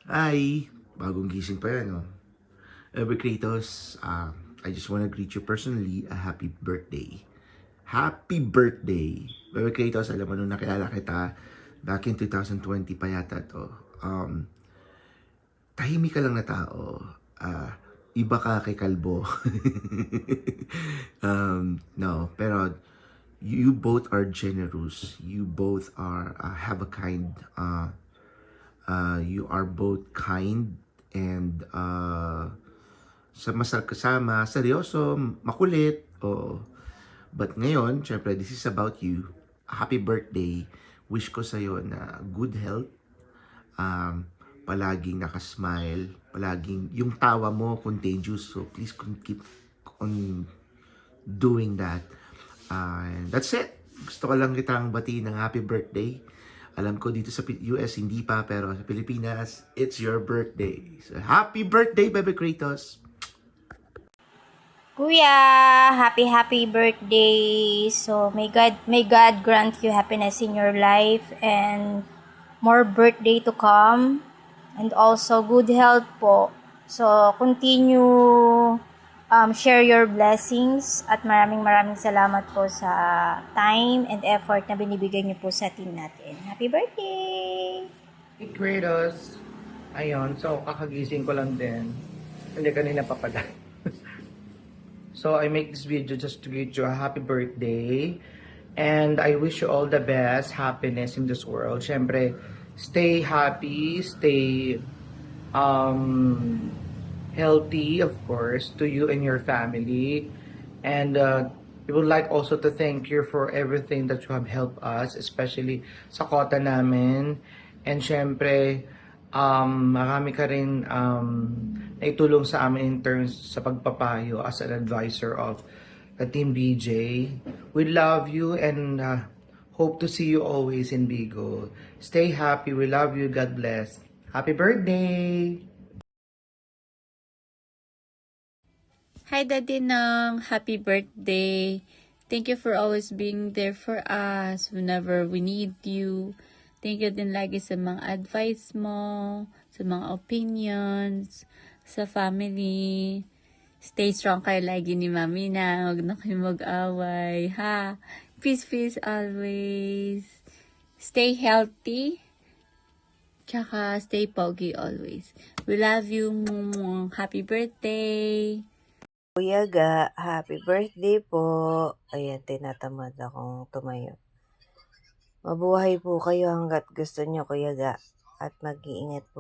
Hi! Bagong gising pa yan, no? Ever Kratos, I just wanna greet you personally a happy birthday. Happy birthday! Ever Kratos, alam mo, nung nakilala kita, back in 2020 pa yata to, tahimik ka lang na tao. Iba ka kay Kalbo. No, pero you both are generous. You both are, have a kind, you are both kind and sa masal kasama, seryoso, makulit. Oo. But ngayon, syempre, this is about you. Happy birthday. Wish ko sa'yo na good health. Palaging nakasmile. Palaging, yung tawa mo contagious. So, please keep on doing that. And that's it. Gusto ko lang kitang batiin ng happy birthday. Alam ko dito sa US hindi pa, pero sa Pilipinas, it's your birthday. So, happy birthday, Bebe Kratos! Kuya, happy birthday. So may God grant you happiness in your life and more birthday to come and also good health po. So continue share your blessings at maraming salamat po sa time and effort na binibigay niyo po sa team natin. Happy birthday! Hey, Kratos. Ayun, so kakagising ko lang din. Hindi kanina pa pala. So I make this video just to greet you a happy birthday. And I wish you all the best, happiness in this world. Siyempre, stay happy, stay healthy, of course, to you and your family. And we would like also to thank you for everything that you have helped us, especially sa kota namin. And syempre, marami ka rin naitulong sa amin in terms sa pagpapayo as an advisor of the Team BJ. We love you and hope to see you always in Bigo. Stay happy. We love you. God bless. Happy birthday! Hi, Daddy Nang. Happy birthday. Thank you for always being there for us whenever we need you. Thank you din lagi sa mga advice mo, sa mga opinions, sa family. Stay strong kayo lagi ni Mami na. Huwag na kayo mag-away, ha? Peace always. Stay healthy. Tsaka stay pogi always. We love you. Happy birthday. Kuya Ga, happy birthday po. Ayan, tinatamad akong tumayo. Mabuhay po kayo hanggat gusto nyo, Kuya Ga. At mag-iingat po